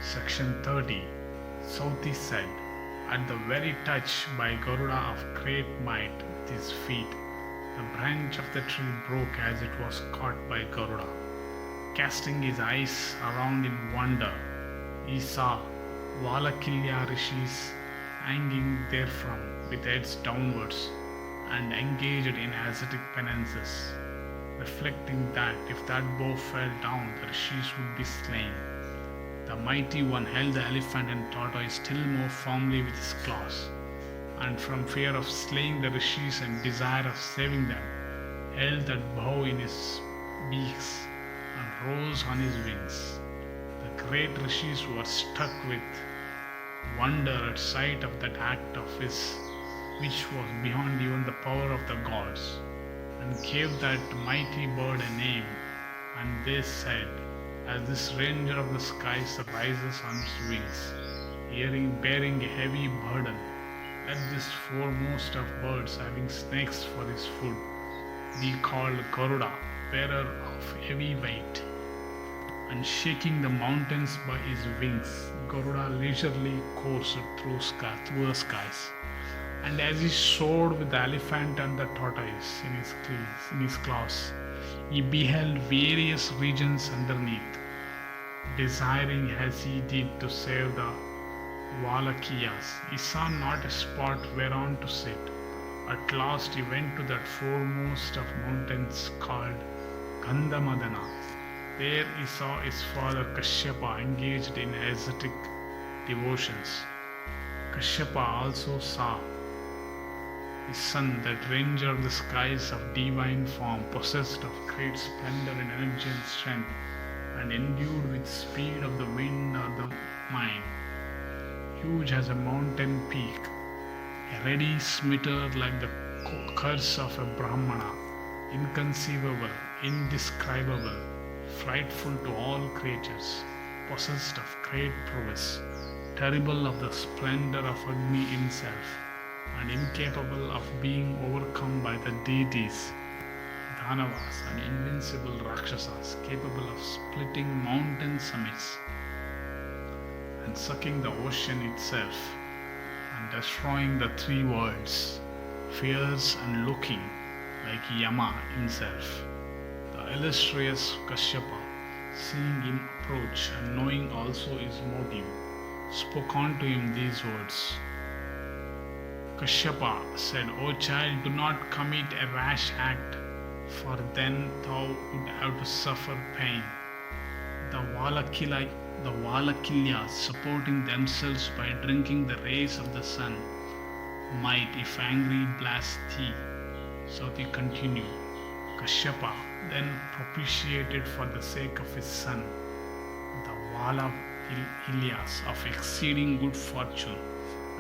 Section 30. Sauti said, "At the very touch by Garuda of great might with his feet, the branch of the tree broke as it was caught by Garuda. Casting his eyes around in wonder, he saw Valakilya Rishis hanging therefrom with heads downwards and engaged in ascetic penances, reflecting that if that bow fell down, the Rishis would be slain. The mighty one held the elephant and tortoise still more firmly with his claws, and from fear of slaying the Rishis and desire of saving them, held that bow in his beaks and rose on his wings. The great Rishis were struck with wonder at sight of that act of his, which was beyond even the power of the gods, and gave that mighty bird a name. And they said, as this ranger of the skies rises on his wings, bearing a heavy burden, let this foremost of birds, having snakes for his food, be called Garuda, bearer of heavy weight. And shaking the mountains by his wings, Garuda leisurely coursed through the skies. And as he soared with the elephant and the tortoise in his claws, he beheld various regions underneath, desiring as he did to save the Valakiyas. He saw not a spot whereon to sit. At last he went to that foremost of mountains called Gandhamadana. There he saw his father Kashyapa engaged in ascetic devotions. Kashyapa also saw his son, that ranger of the skies of divine form, possessed of great splendor and energy and strength, and endued with speed of the wind or the mind, huge as a mountain peak, a ready smitter like the curse of a Brahmana, inconceivable, indescribable, frightful to all creatures, possessed of great prowess, terrible of the splendor of Agni himself, and incapable of being overcome by the deities, Dhanavas, and invincible Rakshasas, capable of splitting mountain summits and sucking the ocean itself and destroying the three worlds, fierce and looking like Yama himself. The illustrious Kashyapa, seeing him approach and knowing also his motive, spoke unto him these words. Kashyapa said, O child, do not commit a rash act, for then thou would have to suffer pain. The Valakilyas, supporting themselves by drinking the rays of the sun, might, if angry, blast thee. So they continued. Kashyapa then propitiated for the sake of his son the Valakilyas of exceeding good fortune,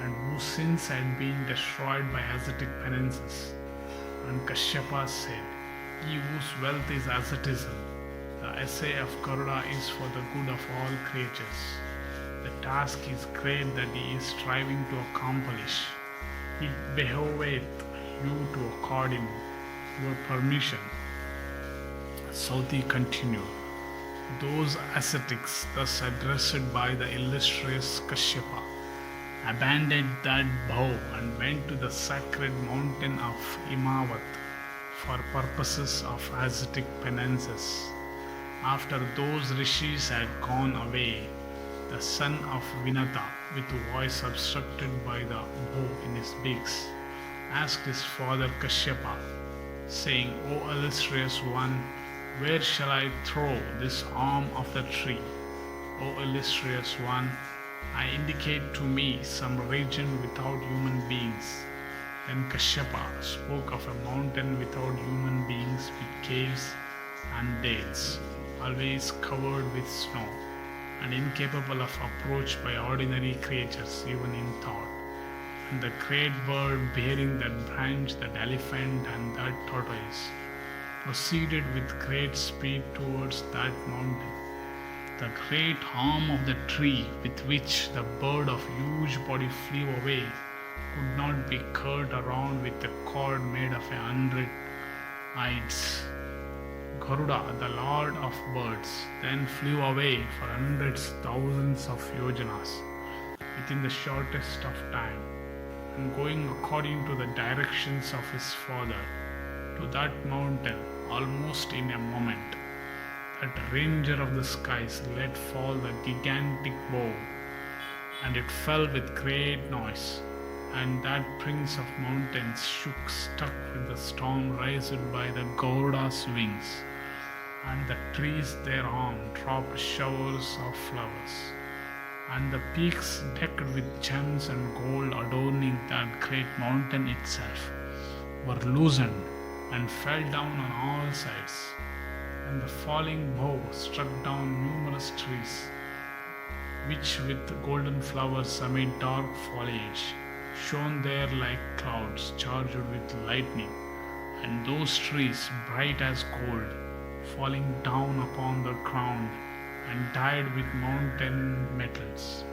and whose sins had been destroyed by ascetic penances. And Kashyapa said, He whose wealth is asceticism, the essay of Garuda is for the good of all creatures. The task is great that he is striving to accomplish. It behoveth you to accord him your permission. Sauti continued. Those ascetics, thus addressed by the illustrious Kashyapa, abandoned that bow and went to the sacred mountain of Imavat for purposes of ascetic penances. After those Rishis had gone away, the son of Vinata, with voice obstructed by the bow in his beaks, asked his father Kashyapa, saying, O illustrious one, where shall I throw this arm of the tree? O illustrious one, I indicate to me some region without human beings. Then Kashyapa spoke of a mountain without human beings, with caves and dales, always covered with snow, and incapable of approach by ordinary creatures, even in thought. And the great bird bearing that branch, that elephant, and that tortoise, proceeded with great speed towards that mountain. The great arm of the tree with which the bird of huge body flew away could not be curled around with a cord made of 100 hides. Garuda, the lord of birds, then flew away for hundreds, thousands of yojanas within the shortest of time, and going according to the directions of his father to that mountain almost in a moment. That ranger of the skies let fall the gigantic bow, and it fell with great noise. And that prince of mountains shook, struck with the storm raised by the Garuda's wings, and the trees thereon dropped showers of flowers, and the peaks decked with gems and gold adorning that great mountain itself were loosened and fell down on all sides, and the falling bow struck down numerous trees, which with golden flowers amid dark foliage shone there like clouds charged with lightning, and those trees, bright as gold, falling down upon the ground and dyed with mountain metals,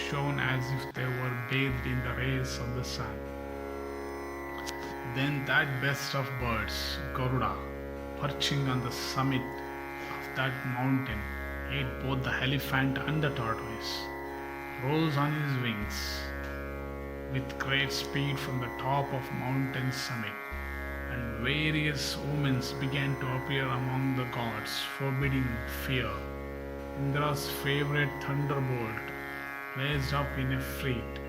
shone as if they were bathed in the rays of the sun. Then that best of birds, Garuda, perching on the summit of that mountain, ate both the elephant and the tortoise, rose on his wings with great speed from the top of mountain summit, and various omens began to appear among the gods, forbidding fear. Indra's favorite thunderbolt blazed up in a fleet.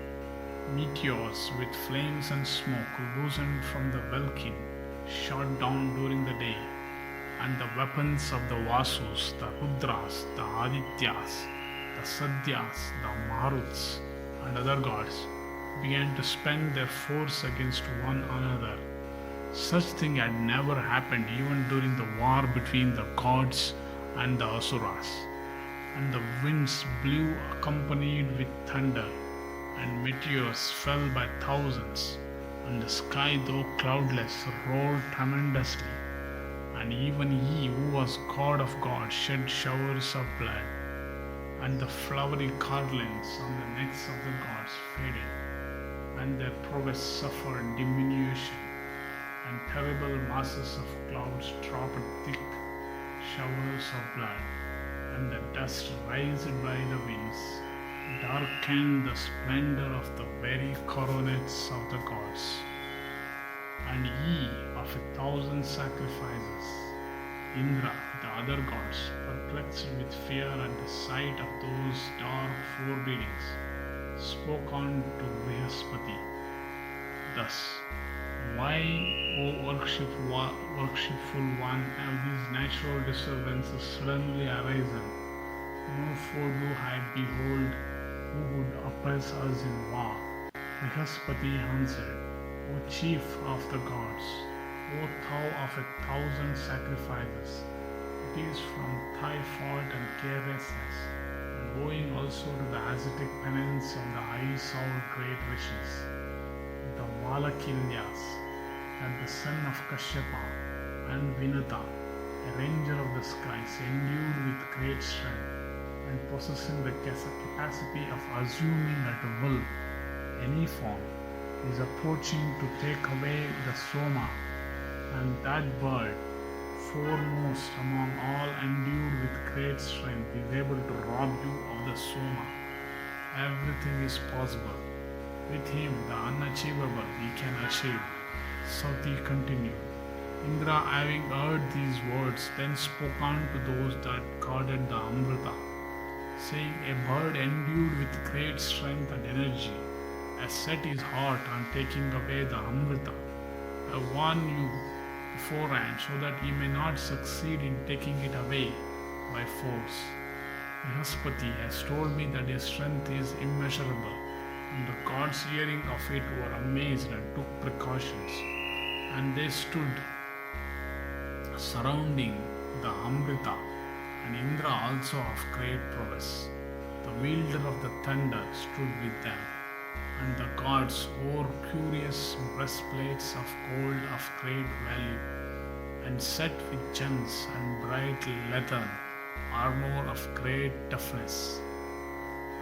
Meteors with flames and smoke loosened from the welkin shot down during the day, and the weapons of the Vasus, the Rudras, the Adityas, the Sadyas, the Maruts, and other gods began to spend their force against one another. Such thing had never happened even during the war between the gods and the Asuras. And the winds blew accompanied with thunder, and meteors fell by thousands, and the sky, though cloudless, roared tremendously. And even he who was God of gods shed showers of blood, and the flowery garlands on the necks of the gods faded, and their prowess suffered diminution, and terrible masses of clouds dropped thick showers of blood, and the dust raised by the winds darkened the splendor of the very coronets of the gods. And he of 1,000 sacrifices, Indra, the other gods, perplexed with fear at the sight of those dark forebodings, spoke on to Brihaspati thus: Why, O worshipful one, have these natural disturbances suddenly arisen? No foe do I behold who would oppress us in war. Brihaspati answered, O chief of the gods, O thou of 1,000 sacrifices, it is from thy fault and carelessness, and owing also to the ascetic penance of the high-souled great Rishis, the Valakinyas, that the son of Kashyapa and Vinata, a ranger of the skies, endued with great strength, and possessing the capacity of assuming at will any form, is approaching to take away the Soma, and that bird, foremost among all endued with great strength, is able to rob you of the Soma. Everything is possible. With him, the unachievable he can achieve. Sauti continued. Indra, having heard these words, then spoke on to those that guarded the Amrita, saying, A bird endued with great strength and energy has set his heart on taking away the Amrita. I warn you beforehand so that he may not succeed in taking it away by force. Brihaspati has told me that his strength is immeasurable, and the gods hearing of it were amazed and took precautions, and they stood surrounding the Amrita, and Indra also of great prowess, the wielder of the thunder, stood with them, and the gods wore curious breastplates of gold of great value, and set with gems and bright leathern armor of great toughness.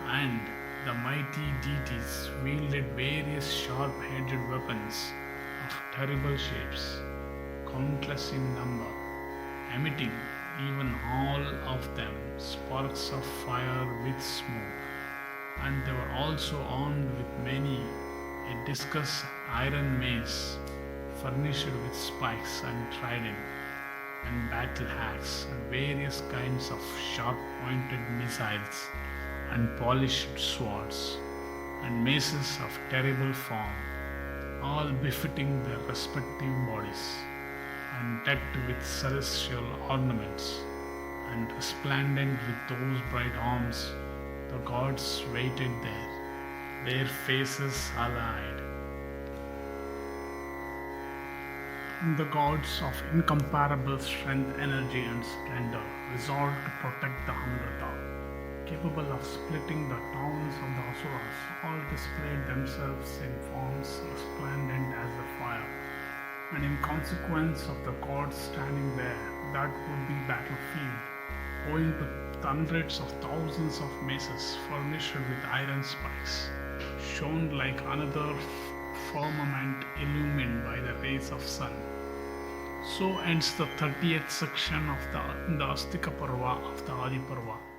And the mighty deities wielded various sharp-edged weapons of terrible shapes, countless in number, emitting, even all of them, sparks of fire with smoke. And they were also armed with many a discus iron mace, furnished with spikes and trident, and battle axe, and various kinds of sharp pointed missiles, and polished swords, and maces of terrible form, all befitting their respective bodies, and decked with celestial ornaments, and resplendent with those bright arms. The gods waited there, their faces allied. The gods of incomparable strength, energy, and splendor resolved to protect the Amrita, capable of splitting the towns of the Asuras, all displayed themselves in forms resplendent as the fire. And in consequence of the gods standing there, that would be battlefield, owing to hundreds of thousands of maces furnished with iron spikes, shone like another firmament illumined by the rays of sun. So ends the 30th section of the Astika Parva of the Adi Parva.